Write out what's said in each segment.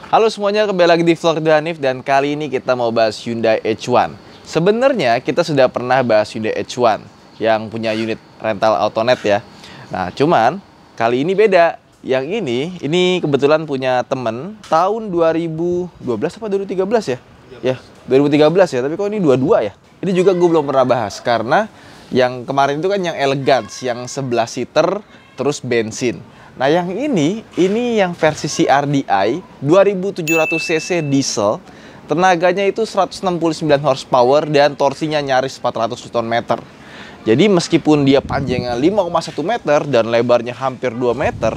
Halo semuanya, kembali lagi di vlog Hanif dan kali ini kita mau bahas Hyundai H1. Sebenarnya kita sudah pernah bahas Hyundai H1 yang punya unit rental Autonet ya. Nah, cuman kali ini beda. Yang ini kebetulan punya temen tahun 2012 apa 2013 ya? Ya, 2013 ya, tapi kok ini 22 ya? Ini juga gue belum pernah bahas karena yang kemarin itu kan yang Elegance, yang 11 seater terus bensin. Nah yang ini yang versi CRDI 2700cc diesel, tenaganya itu 169 horsepower dan torsinya nyaris 400 Nm. Jadi meskipun dia panjangnya 5,1 meter dan lebarnya hampir 2 meter,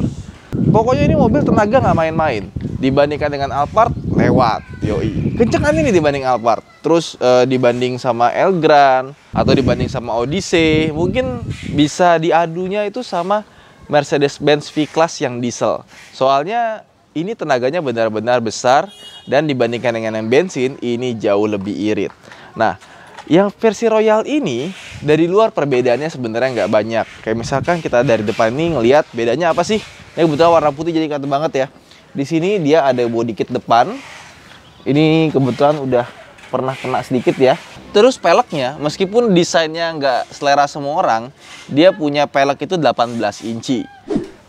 pokoknya ini mobil tenaga nggak main-main. Dibandingkan dengan Alphard, lewat, yoi. Kencengan ini dibanding Alphard. Terus dibanding sama Elgrand atau dibanding sama Odyssey, mungkin bisa diadunya itu sama Mercedes-Benz V-Class yang diesel. Soalnya ini tenaganya benar-benar besar dan dibandingkan dengan yang bensin ini jauh lebih irit. Nah, yang versi Royal ini dari luar perbedaannya sebenarnya nggak banyak. Kayak misalkan kita dari depan ini ngelihat bedanya apa sih? Ini kebetulan warna putih jadi kelihatan banget ya. Di sini dia ada body kit depan. Ini kebetulan udah pernah kena sedikit ya. Terus peleknya, meskipun desainnya nggak selera semua orang, dia punya pelek itu 18 inci.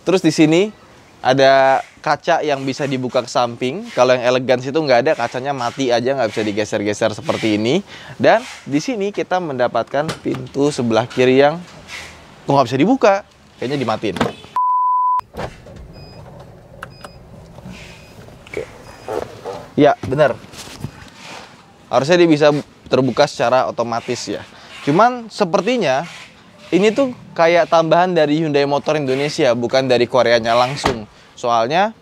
Terus di sini ada kaca yang bisa dibuka ke samping. Kalau yang Elegance itu nggak ada, kacanya mati aja, nggak bisa digeser-geser seperti ini. Dan di sini kita mendapatkan pintu sebelah kiri yang nggak bisa dibuka, kayaknya dimatiin. Oke. Ya, benar. Harusnya dia bisa terbuka secara otomatis ya. Cuman sepertinya ini tuh kayak tambahan dari Hyundai Motor Indonesia, bukan dari Koreanya langsung. Soalnya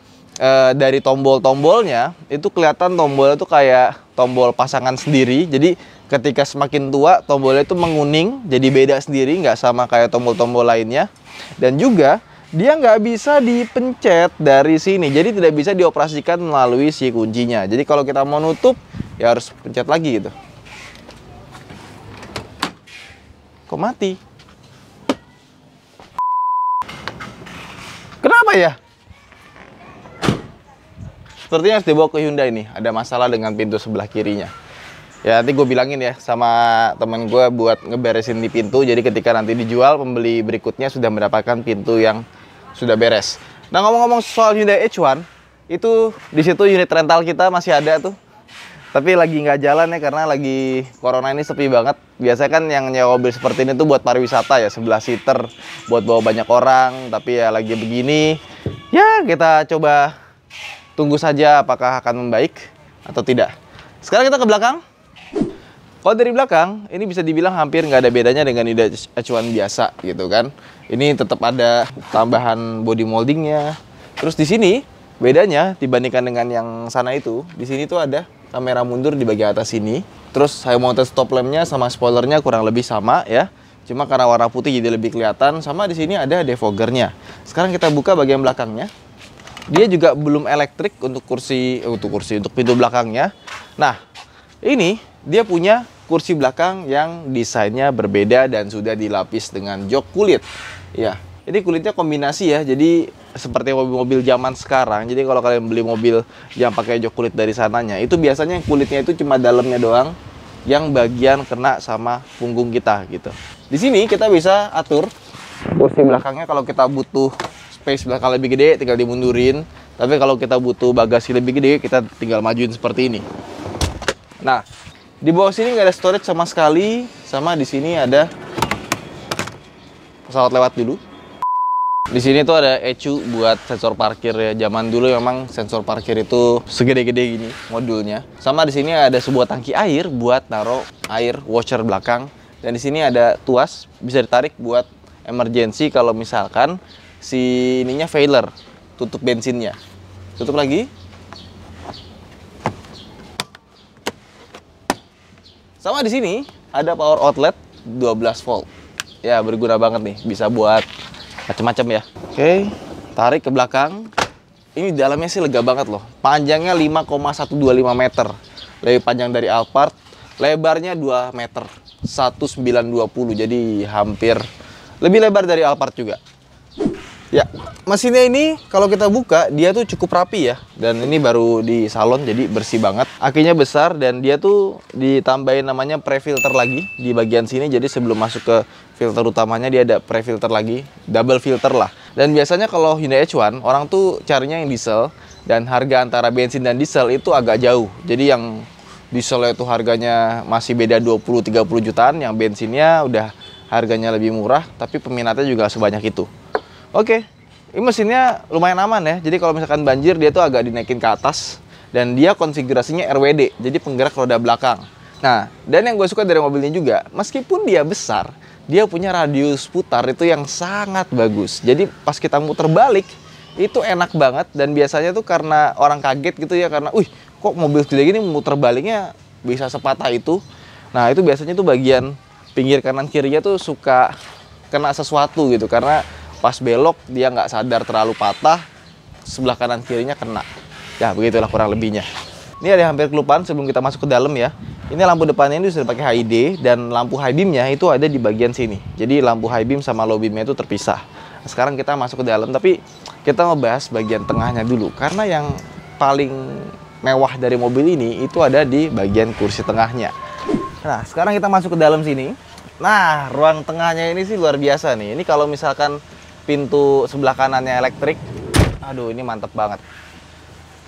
dari tombol-tombolnya itu kelihatan tombolnya tuh kayak tombol pasangan sendiri. Jadi ketika semakin tua tombolnya itu menguning, jadi beda sendiri, nggak sama kayak tombol-tombol lainnya. Dan juga dia nggak bisa dipencet dari sini, jadi tidak bisa dioperasikan melalui si kuncinya. Jadi kalau kita mau nutup ya harus pencet lagi gitu. Kok mati? Kenapa ya? Sepertinya harus dibawa ke Hyundai nih. Ada masalah dengan pintu sebelah kirinya. Ya nanti gue bilangin ya sama temen gue buat ngeberesin di pintu. Jadi ketika nanti dijual, pembeli berikutnya sudah mendapatkan pintu yang sudah beres. Nah ngomong-ngomong soal Hyundai H1, itu di situ unit rental kita masih ada tuh. Tapi lagi nggak jalan ya karena lagi corona ini sepi banget. Biasanya kan yang nyewa mobil seperti ini tuh buat pariwisata ya, 11 seater buat bawa banyak orang. Tapi ya lagi begini, ya kita coba tunggu saja apakah akan membaik atau tidak. Sekarang kita ke belakang. Kalau dari belakang, ini bisa dibilang hampir nggak ada bedanya dengan Hyundai H1 biasa gitu kan. Ini tetap ada tambahan body moldingnya. Terus di sini bedanya dibandingkan dengan yang sana itu, di sini tuh ada kamera mundur di bagian atas sini. Terus high mounted stop lampnya sama spoilernya kurang lebih sama ya. Cuma karena warna putih jadi lebih kelihatan. Sama di sini ada defoggernya. Sekarang kita buka bagian belakangnya. Dia juga belum elektrik untuk untuk pintu belakangnya. Nah, ini dia punya kursi belakang yang desainnya berbeda dan sudah dilapis dengan jok kulit. Ya, ini kulitnya kombinasi ya. Jadi seperti mobil-mobil zaman sekarang. Jadi kalau kalian beli mobil yang pakai jok kulit dari sananya, itu biasanya kulitnya itu cuma dalamnya doang, yang bagian kena sama punggung kita gitu. Di sini kita bisa atur kursi belakangnya kalau kita butuh space belakang lebih gede, tinggal dimundurin. Tapi kalau kita butuh bagasi lebih gede, kita tinggal majuin seperti ini. Nah, di bawah sini nggak ada storage sama sekali. Sama di sini ada pesawat lewat dulu. Di sini tuh ada ECU buat sensor parkir ya. Zaman dulu memang sensor parkir itu segede-gede gini modulnya. Sama di sini ada sebuah tangki air buat naruh air washer belakang. Dan di sini ada tuas bisa ditarik buat emergency kalau misalkan si ininya failure, tutup bensinnya. Tutup lagi. Sama di sini ada power outlet 12 volt. Ya berguna banget nih, bisa buat macam-macam ya. Oke, tarik ke belakang. Ini dalamnya sih lega banget loh. Panjangnya 5,125 meter. Lebih panjang dari Alphard. Lebarnya 2 meter. 1920. Jadi hampir lebih lebar dari Alphard juga. Ya, mesinnya ini kalau kita buka dia tuh cukup rapi ya. Dan ini baru di salon jadi bersih banget. Akinya besar dan dia tuh ditambahin namanya pre-filter lagi di bagian sini. Jadi sebelum masuk ke filter utamanya dia ada pre-filter lagi, double filter lah. Dan biasanya kalau Hyundai H1 orang tuh carinya yang diesel dan harga antara bensin dan diesel itu agak jauh. Jadi yang diesel itu harganya masih beda 20-30 jutaan, yang bensinnya udah harganya lebih murah tapi peminatnya juga sebanyak itu. Oke, ini mesinnya lumayan aman ya. Jadi kalau misalkan banjir dia tuh agak dinaikin ke atas dan dia konfigurasinya RWD, jadi penggerak roda belakang. Nah, dan yang gue suka dari mobil ini juga, meskipun dia besar, dia punya radius putar itu yang sangat bagus. Jadi pas kita muter balik itu enak banget dan biasanya tuh karena orang kaget gitu ya karena, wih kok mobil gede gini muter baliknya bisa sepatah itu. Nah itu biasanya tuh bagian pinggir kanan kirinya tuh suka kena sesuatu gitu karena pas belok dia nggak sadar terlalu patah, sebelah kanan kirinya kena. Ya begitulah kurang lebihnya. Ini ada hampir kelupaan sebelum kita masuk ke dalam ya. Ini lampu depannya ini sudah pakai HID dan lampu high beamnya itu ada di bagian sini. Jadi lampu high beam sama low beamnya itu terpisah. Nah, sekarang kita masuk ke dalam tapi kita ngebahas bagian tengahnya dulu karena yang paling mewah dari mobil ini itu ada di bagian kursi tengahnya. Nah sekarang kita masuk ke dalam sini. Nah ruang tengahnya ini sih luar biasa nih. Ini kalau misalkan pintu sebelah kanannya elektrik, aduh ini mantep banget.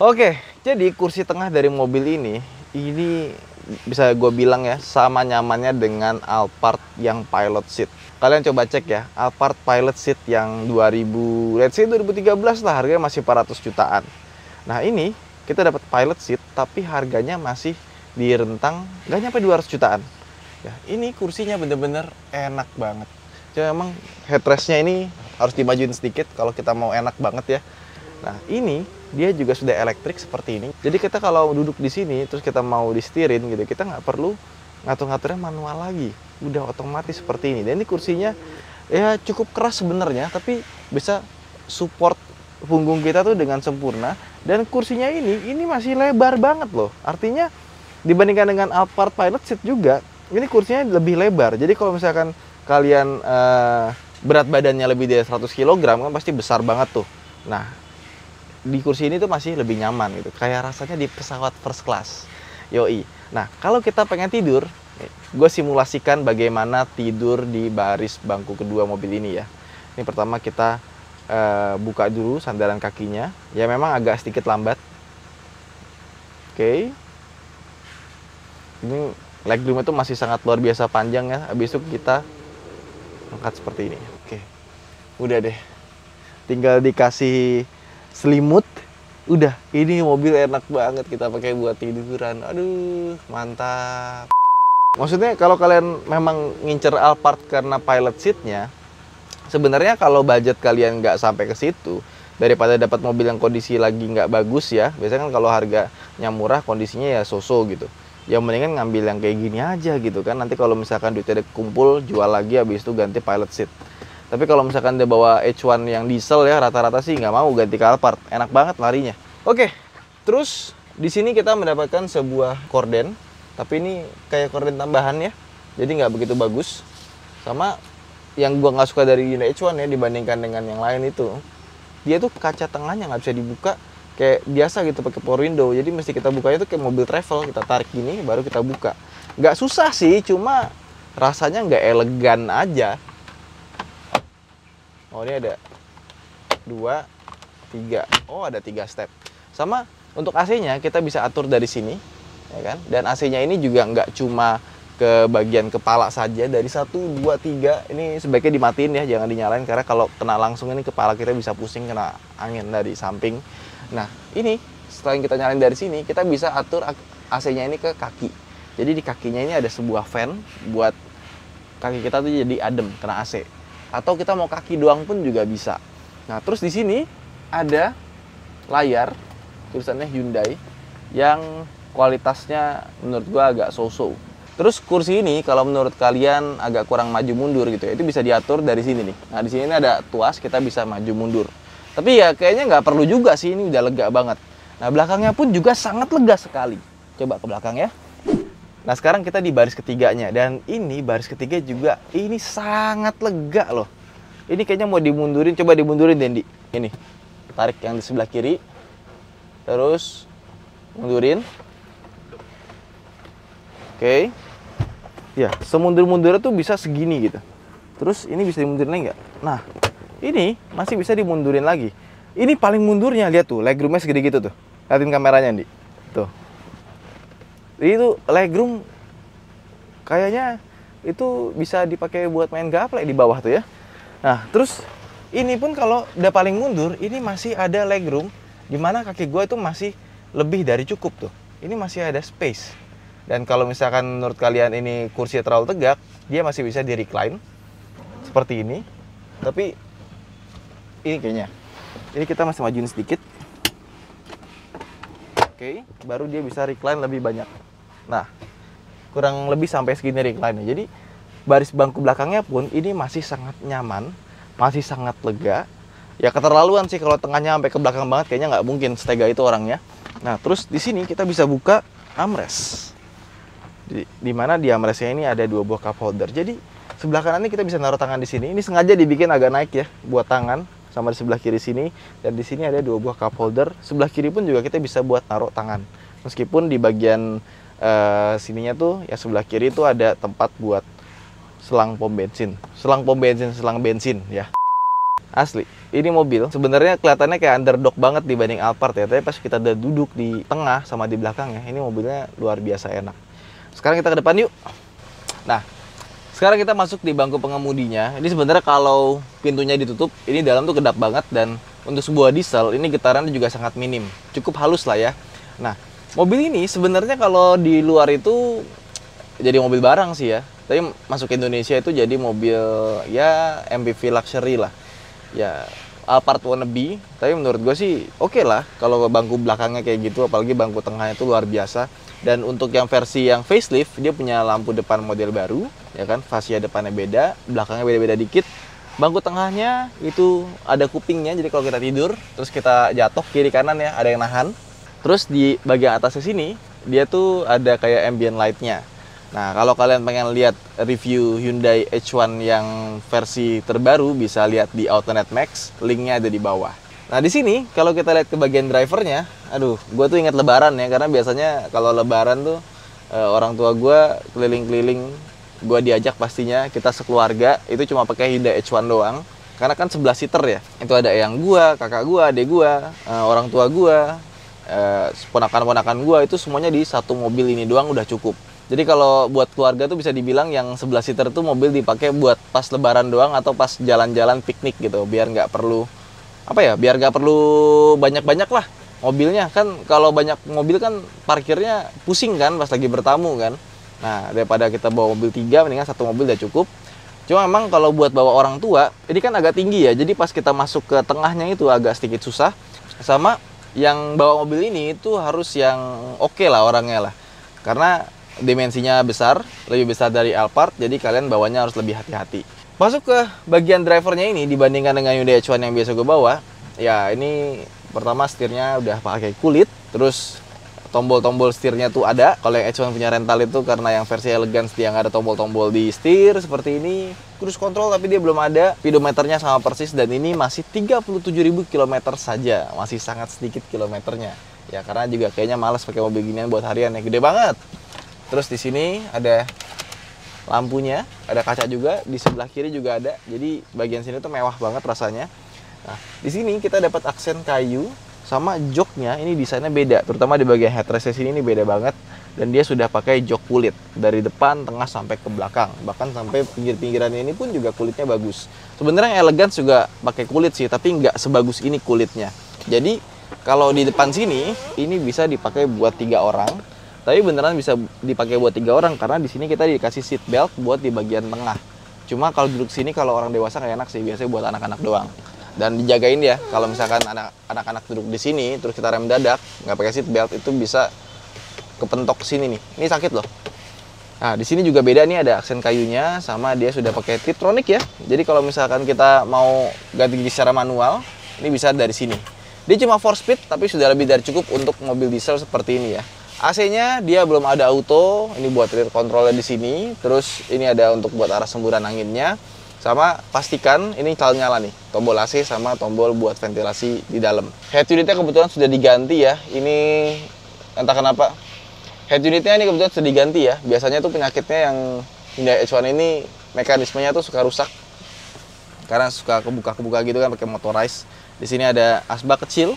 Oke, jadi kursi tengah dari mobil ini bisa gue bilang ya sama nyamannya dengan Alphard yang pilot seat. Kalian coba cek ya, Alphard pilot seat yang 2013 lah, harganya masih 400 jutaan. Nah ini kita dapat pilot seat tapi harganya masih di rentang nggak nyampe 200 jutaan. Ya, ini kursinya bener-bener enak banget. Cuma emang headrestnya ini harus dimajuin sedikit kalau kita mau enak banget ya. Nah ini dia juga sudah elektrik seperti ini. Jadi kita kalau duduk di sini terus kita mau disetirin gitu, kita nggak perlu ngatur-ngaturnya manual lagi. Udah otomatis seperti ini. Dan ini kursinya ya cukup keras sebenarnya, tapi bisa support punggung kita tuh dengan sempurna. Dan kursinya ini masih lebar banget loh. Artinya dibandingkan dengan Alphard Pilot Seat juga, ini kursinya lebih lebar. Jadi kalau misalkan kalian berat badannya lebih dari 100 kg kan pasti besar banget tuh. Nah, di kursi ini tuh masih lebih nyaman gitu. Kayak rasanya di pesawat first class. Yoi. Nah, kalau kita pengen tidur, gue simulasikan bagaimana tidur di baris bangku kedua mobil ini ya. Ini pertama kita buka dulu sandaran kakinya. Ya memang agak sedikit lambat. Oke. Ini legroom itu masih sangat luar biasa panjang ya. Habis itu kita angkat seperti ini. Oke. Udah deh. Tinggal dikasih selimut. Udah, ini mobil enak banget kita pakai buat tiduran. Aduh, mantap. Maksudnya kalau kalian memang ngincer Alphard karena pilot seatnya, sebenarnya kalau budget kalian nggak sampai ke situ, daripada dapat mobil yang kondisi lagi nggak bagus ya, biasanya kan kalau harganya murah kondisinya ya so-so gitu. Ya mendingan ngambil yang kayak gini aja gitu kan. Nanti kalau misalkan duitnya udah kumpul, jual lagi, habis itu ganti pilot seat. Tapi kalau misalkan dia bawa H1 yang diesel ya, rata-rata sih nggak mau ganti ke Alphard. Enak banget larinya. Oke, terus di sini kita mendapatkan sebuah korden. Tapi ini kayak korden tambahan ya. Jadi nggak begitu bagus. Sama yang gua nggak suka dari Hyundai H1 ya dibandingkan dengan yang lain itu. Dia tuh kaca tengahnya nggak bisa dibuka kayak biasa gitu pakai power window. Jadi mesti kita bukanya tuh kayak mobil travel. Kita tarik gini baru kita buka. Nggak susah sih, cuma rasanya nggak elegan aja. Oh ini ada 2, 3. Oh ada 3 step. Sama untuk AC-nya kita bisa atur dari sini, ya kan? Dan AC-nya ini juga nggak cuma ke bagian kepala saja. Dari 1, 2, 3 ini sebaiknya dimatiin ya, jangan dinyalain karena kalau kena langsung ini kepala kita bisa pusing kena angin dari samping. Nah ini setelah kita nyalain dari sini kita bisa atur AC-nya ini ke kaki. Jadi di kakinya ini ada sebuah fan buat kaki kita tuh jadi adem kena AC. Atau kita mau kaki doang pun juga bisa. Nah, terus di sini ada layar tulisannya Hyundai yang kualitasnya menurut gua agak so-so. Terus kursi ini kalau menurut kalian agak kurang maju mundur gitu ya, itu bisa diatur dari sini nih. Nah, di sini ada tuas, kita bisa maju mundur. Tapi ya kayaknya nggak perlu juga sih, ini udah lega banget. Nah, belakangnya pun juga sangat lega sekali. Coba ke belakang ya. Nah sekarang kita di baris ketiganya dan ini baris ketiga juga ini sangat lega loh. Ini kayaknya mau dimundurin, coba dimundurin Dendi. Ini, tarik yang di sebelah kiri, terus mundurin. Oke. Ya, semundur-mundurnya tuh bisa segini gitu. Terus ini bisa dimundurin lagi nggak? Nah, ini masih bisa dimundurin lagi. Ini paling mundurnya, lihat tuh, legroomnya segede gitu tuh. Lihatin kameranya, Di. Tuh. Itu legroom kayaknya itu bisa dipakai buat main gaple di bawah tuh ya. Nah, terus ini pun kalau udah paling mundur, ini masih ada legroom di mana kaki gue itu masih lebih dari cukup tuh. Ini masih ada space. Dan kalau misalkan menurut kalian ini kursi terlalu tegak, dia masih bisa di recline seperti ini. Tapi ini kayaknya. Ini kita masih majuin sedikit. Oke, baru dia bisa recline lebih banyak. Nah, kurang lebih sampai segini recline-nya. Jadi baris bangku belakangnya pun ini masih sangat nyaman, masih sangat lega. Ya keterlaluan sih kalau tengahnya sampai ke belakang banget, kayaknya nggak mungkin setega itu orangnya. Nah, terus di sini kita bisa buka armrest. Di mana di armrestnya ini ada 2 buah cup holder. Jadi sebelah kanan ini kita bisa naruh tangan di sini. Ini sengaja dibikin agak naik ya buat tangan, sama di sebelah kiri sini. Dan di sini ada 2 buah cup holder. Sebelah kiri pun juga kita bisa buat naruh tangan. Meskipun di bagian sininya tuh ya sebelah kiri itu ada tempat buat selang pom bensin, selang bensin ya. Asli, ini mobil sebenarnya kelihatannya kayak underdog banget dibanding Alphard ya. Tapi pas kita udah duduk di tengah sama di belakangnya, ini mobilnya luar biasa enak. Sekarang kita ke depan yuk. Nah, sekarang kita masuk di bangku pengemudinya. Ini sebenarnya kalau pintunya ditutup, ini dalam tuh kedap banget. Dan untuk sebuah diesel, ini getarannya juga sangat minim, cukup halus lah ya. Nah, mobil ini sebenarnya kalau di luar itu jadi mobil barang sih ya. Tapi masuk ke Indonesia itu jadi mobil ya MPV luxury lah. Ya Alphard wannabe. Tapi menurut gue sih oke lah kalau bangku belakangnya kayak gitu. Apalagi bangku tengahnya itu luar biasa. Dan untuk yang versi yang facelift, dia punya lampu depan model baru. Ya kan, fascia depannya beda, belakangnya beda-beda dikit. Bangku tengahnya itu ada kupingnya. Jadi kalau kita tidur, terus kita jatuh kiri kanan ya, ada yang nahan. Terus di bagian atasnya sini, dia tuh ada kayak ambient light-nya. Nah, kalau kalian pengen lihat review Hyundai H1 yang versi terbaru, bisa lihat di Autonet Max, linknya ada di bawah. Nah, di sini kalau kita lihat ke bagian drivernya, aduh, gue tuh ingat lebaran ya, karena biasanya kalau lebaran tuh orang tua gue keliling-keliling, gue diajak pastinya, kita sekeluarga, itu cuma pakai Hyundai H1 doang. Karena kan 11 seater ya, itu ada yang gue, kakak gue, adik gue, orang tua gue, ponakan-ponakan gue, itu semuanya di satu mobil ini doang udah cukup. Jadi kalau buat keluarga tuh bisa dibilang yang 11 seater tuh mobil dipakai buat pas lebaran doang atau pas jalan-jalan piknik gitu, biar nggak perlu biar nggak perlu banyak-banyak lah mobilnya. Kan kalau banyak mobil kan parkirnya pusing kan pas lagi bertamu kan. Nah, daripada kita bawa mobil 3, mendingan satu mobil udah cukup. Cuma emang kalau buat bawa orang tua ini kan agak tinggi ya, jadi pas kita masuk ke tengahnya itu agak sedikit susah. Sama yang bawa mobil ini itu harus yang oke lah orangnya lah, karena dimensinya besar, lebih besar dari Alphard, jadi kalian bawanya harus lebih hati-hati. Masuk ke bagian drivernya ini, dibandingkan dengan Hyundai H1 yang biasa gue bawa, ya ini pertama setirnya udah pakai kulit, terus tombol-tombol setirnya tuh ada. Kalau yang H1 punya rental itu karena yang versi Elegance dia nggak ada tombol-tombol di setir seperti ini. Cruise control tapi dia belum ada, speedometernya sama persis, dan ini masih 37.000 km saja, masih sangat sedikit kilometernya. Ya karena juga kayaknya males pakai mobil ginian buat harian ya, gede banget. Terus di sini ada lampunya, ada kaca juga, di sebelah kiri juga ada. Jadi bagian sini tuh mewah banget rasanya. Nah, di sini kita dapat aksen kayu sama joknya ini desainnya beda, terutama di bagian headrest sini ini beda banget. Dan dia sudah pakai jok kulit dari depan, tengah sampai ke belakang. Bahkan sampai pinggir-pinggiran ini pun juga kulitnya bagus. Sebenarnya yang Elegance juga pakai kulit sih, tapi nggak sebagus ini kulitnya. Jadi kalau di depan sini ini bisa dipakai buat 3 orang. Tapi beneran bisa dipakai buat 3 orang karena di sini kita dikasih seat belt buat di bagian tengah. Cuma kalau duduk sini kalau orang dewasa nggak enak sih, biasanya buat anak-anak doang. Dan dijagain ya, kalau misalkan anak-anak duduk di sini terus kita rem dadak nggak pakai seat belt, itu bisa kepentok sini nih. Ini sakit loh. Nah, di sini juga beda nih, ada aksen kayunya, sama dia sudah pakai Tiptronic ya. Jadi kalau misalkan kita mau ganti gigi secara manual, ini bisa dari sini. Dia cuma 4 speed tapi sudah lebih dari cukup untuk mobil diesel seperti ini ya. AC-nya dia belum ada auto, ini buat rear controlnya di sini. Terus ini ada untuk buat arah semburan anginnya. Sama pastikan ini selalu nyala nih, tombol AC sama tombol buat ventilasi di dalam. Head unitnya kebetulan sudah diganti ya. Ini entah kenapa head unitnya ini kebetulan sudah diganti ya. Biasanya tuh penyakitnya yang Hyundai H1 ini mekanismenya tuh suka rusak karena suka kebuka gitu kan pakai motorized. Di sini ada asbak kecil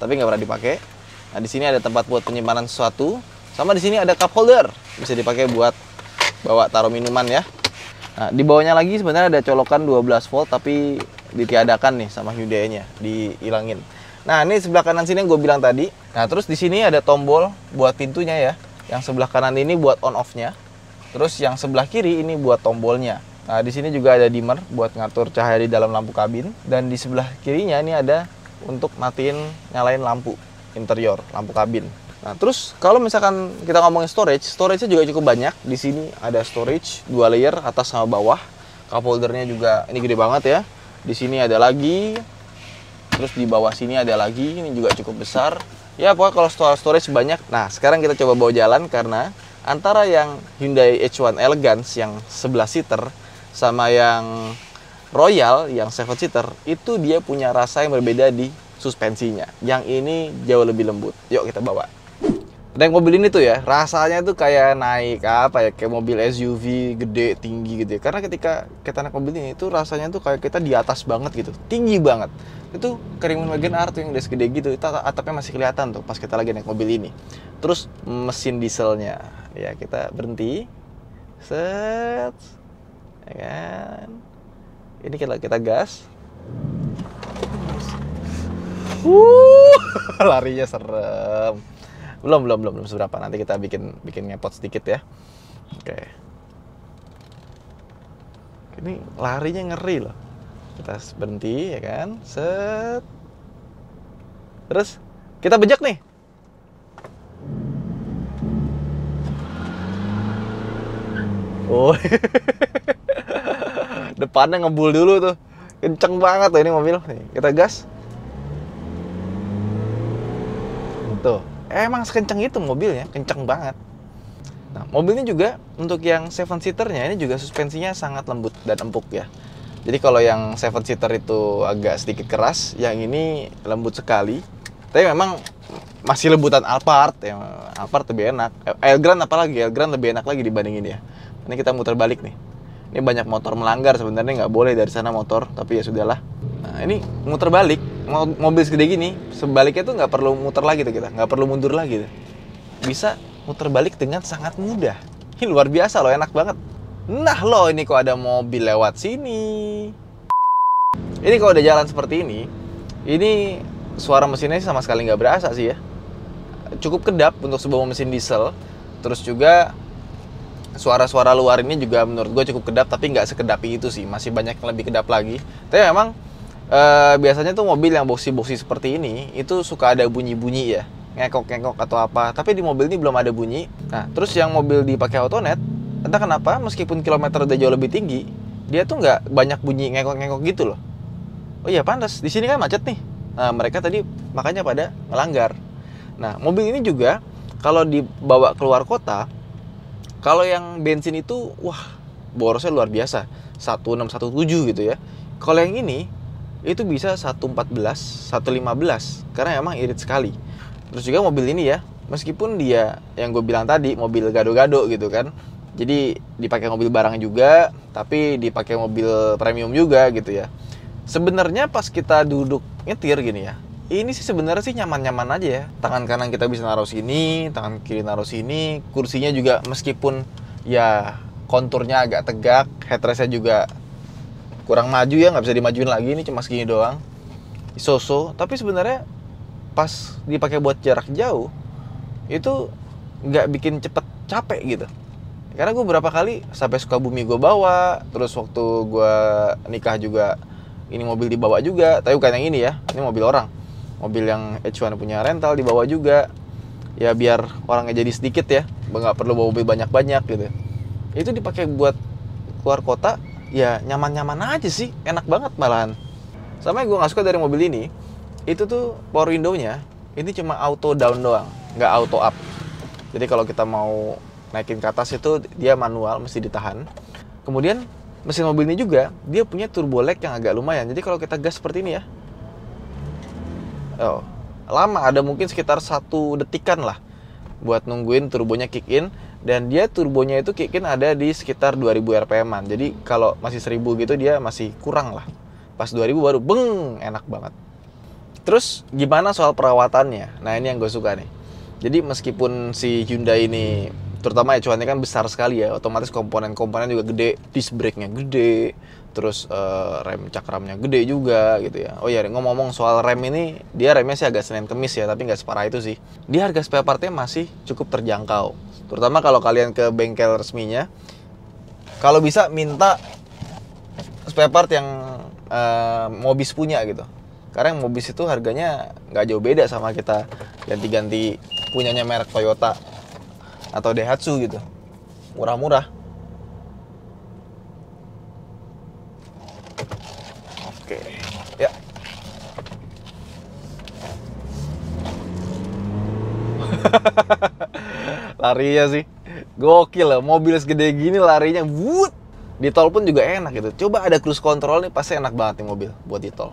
tapi nggak pernah dipakai. Nah, di sini ada tempat buat penyimpanan sesuatu. Sama di sini ada cup holder, bisa dipakai buat bawa taruh minuman ya. Nah, di bawahnya lagi sebenarnya ada colokan 12 volt tapi ditiadakan nih sama Hyundai-nya, dihilangin. Nah, ini sebelah kanan sini yang gue bilang tadi. Nah, terus di sini ada tombol buat pintunya ya. Yang sebelah kanan ini buat on off-nya. Terus yang sebelah kiri ini buat tombolnya. Nah, di sini juga ada dimmer buat ngatur cahaya di dalam lampu kabin, dan di sebelah kirinya ini ada untuk matiin nyalain lampu interior, lampu kabin. Nah, terus kalau misalkan kita ngomongin storage-nya juga cukup banyak. Di sini ada storage 2 layer atas sama bawah. Cup holdernya juga ini gede banget ya. Di sini ada lagi. Terus di bawah sini ada lagi. Ini juga cukup besar. Ya, pokoknya kalau storage banyak. Nah, sekarang kita coba bawa jalan karena antara yang Hyundai H1 Elegance yang 11 seater sama yang Royal yang 7 seater itu dia punya rasa yang berbeda di suspensinya. Yang ini jauh lebih lembut. Yuk kita bawa. Dan mobil ini tuh ya, rasanya tuh kayak naik apa ya, kayak mobil SUV gede, tinggi gitu ya. Karena ketika kita naik mobil ini, itu rasanya tuh kayak kita di atas banget gitu, tinggi banget. Itu Kerimun Wagen R tuh yang udah segede gitu, itu atapnya masih kelihatan tuh pas kita lagi naik mobil ini. Terus mesin dieselnya, ya kita berhenti, set, ya kan. Ini kita gas. Larinya serem. Belum seberapa. Nanti kita bikin ngepot sedikit ya. Oke. Ini larinya ngeri loh. Kita berhenti ya kan. Set. Terus kita bejek nih. Oh. Depannya ngebul dulu tuh. Kenceng banget tuh ini mobil. Nih, kita gas. Tuh. Emang sekenceng itu mobilnya, kenceng banget. Nah, mobil ini juga untuk yang 7 seaternya ini juga suspensinya sangat lembut dan empuk ya. Jadi kalau yang 7 seater itu agak sedikit keras, yang ini lembut sekali. Tapi memang masih lembutan Alphard, yang Alphard lebih enak. Elgrand apalagi, Elgrand lebih enak lagi dibandingin ya. Ini kita muter balik nih. Ini banyak motor melanggar sebenarnya, nggak boleh dari sana motor, tapi ya sudahlah. Nah, ini muter balik. Mobil segede gini, sebaliknya tuh nggak perlu muter lagi tuh kita, nggak perlu mundur lagi tuh. Bisa muter balik dengan sangat mudah. Ini luar biasa loh, enak banget. Nah loh, ini kok ada mobil lewat sini. Ini kalau udah jalan seperti ini suara mesinnya sama sekali nggak berasa sih ya. Cukup kedap untuk sebuah mesin diesel. Terus juga suara-suara luar ini juga menurut gue cukup kedap, tapi nggak sekedap itu sih. Masih banyak yang lebih kedap lagi. Tapi memang biasanya tuh mobil yang boxy-boxy seperti ini itu suka ada bunyi-bunyi ya, ngekok-ngekok atau apa. Tapi di mobil ini belum ada bunyi. Nah, terus yang mobil dipakai Autonet, entah kenapa meskipun kilometer udah jauh lebih tinggi, dia tuh nggak banyak bunyi ngekok-ngekok gitu loh. Oh iya, pantas. Di sini kan macet nih. Nah, mereka tadi makanya pada melanggar. Nah, mobil ini juga kalau dibawa keluar kota, kalau yang bensin itu, wah, borosnya luar biasa. 1617 gitu ya. Kalau yang ini itu bisa 114, 115 karena emang irit sekali. Terus juga mobil ini ya, meskipun dia yang gue bilang tadi mobil gado-gado gitu kan, jadi dipakai mobil barang juga, tapi dipakai mobil premium juga gitu ya. Sebenarnya pas kita duduk nyetir gini ya, ini sih sebenarnya sih nyaman-nyaman aja ya. Tangan kanan kita bisa naruh sini, tangan kiri naruh sini. Kursinya juga meskipun ya konturnya agak tegak, headrestnya juga kurang maju ya, nggak bisa dimajuin lagi, ini cuma segini doang, so-so. Tapi sebenarnya pas dipakai buat jarak jauh itu nggak bikin cepet capek gitu. Karena gue beberapa kali sampai Sukabumi gue bawa, terus waktu gue nikah juga ini mobil dibawa juga, tapi bukan yang ini ya, ini mobil orang, mobil yang H1 punya rental dibawa juga, ya biar orangnya jadi sedikit ya, nggak perlu bawa mobil banyak-banyak gitu. Itu dipakai buat keluar kota. Ya nyaman-nyaman aja sih, enak banget malahan. Sama yang gue gak suka dari mobil ini, itu tuh power window-nya ini cuma auto down doang, nggak auto up. Jadi kalau kita mau naikin ke atas itu dia manual, mesti ditahan. Kemudian mesin mobil ini juga dia punya turbo lag yang agak lumayan. Jadi kalau kita gas seperti ini ya, oh, lama, ada mungkin sekitar 1 detikan lah buat nungguin turbonya kick in. Dan dia turbonya itu kick in ada di sekitar 2000 rpm-an. Jadi kalau masih 1000 gitu dia masih kurang lah. Pas 2000 baru beng, enak banget. Terus gimana soal perawatannya? Nah ini yang gue suka nih. Jadi meskipun si Hyundai ini, terutama H1-nya kan besar sekali ya, otomatis komponen-komponen juga gede, disc brake-nya gede, terus rem cakramnya gede juga gitu ya. Oh ya, ngomong-ngomong soal rem ini, dia remnya sih agak Senin Kemis ya, tapi nggak separah itu sih. Dia harga spare part-nya masih cukup terjangkau. Terutama kalau kalian ke bengkel resminya, kalau bisa minta spare part yang Mobis punya gitu. Karena yang Mobis itu harganya nggak jauh beda sama kita ganti-ganti punyanya merek Toyota atau Daihatsu gitu. Murah-murah. Oke, ya. Larinya sih gokil lah, mobil segede gini larinya wut. Di tol pun juga enak gitu. Coba ada cruise control nih, pasti enak banget nih mobil buat di tol.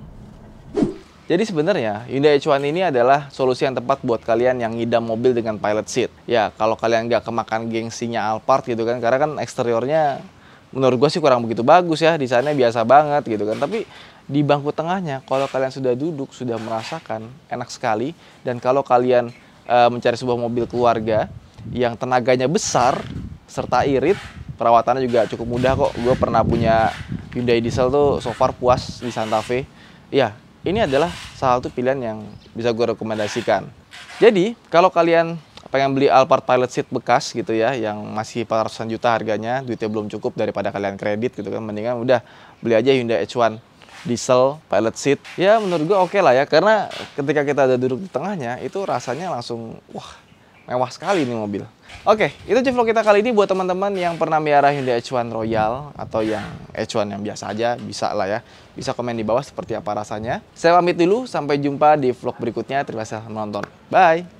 Jadi sebenarnya Hyundai H1 ini adalah solusi yang tepat buat kalian yang ngidam mobil dengan pilot seat. Ya, kalau kalian nggak kemakan gengsinya Alphard gitu kan, karena kan eksteriornya menurut gue sih kurang begitu bagus ya, desainnya biasa banget gitu kan. Tapi di bangku tengahnya, kalau kalian sudah duduk, sudah merasakan enak sekali. Dan kalau kalian mencari sebuah mobil keluarga yang tenaganya besar serta irit, perawatannya juga cukup mudah kok. Gue pernah punya Hyundai diesel tuh, so far puas di Santa Fe. Ya, ini adalah salah satu pilihan yang bisa gue rekomendasikan. Jadi, kalau kalian pengen beli Alphard Pilot Seat bekas gitu ya, yang masih 400-an juta harganya, duitnya belum cukup daripada kalian kredit gitu kan, mendingan udah beli aja Hyundai H1 diesel Pilot Seat. Ya, menurut gue oke lah ya, karena ketika kita ada duduk di tengahnya, itu rasanya langsung, wah, mewah sekali nih mobil. Oke, itu aja vlog kita kali ini. Buat teman-teman yang pernah melihara Hyundai H1 Royal atau yang H1 yang biasa aja, bisa lah ya. Bisa komen di bawah seperti apa rasanya. Saya pamit dulu, sampai jumpa di vlog berikutnya. Terima kasih telah menonton. Bye!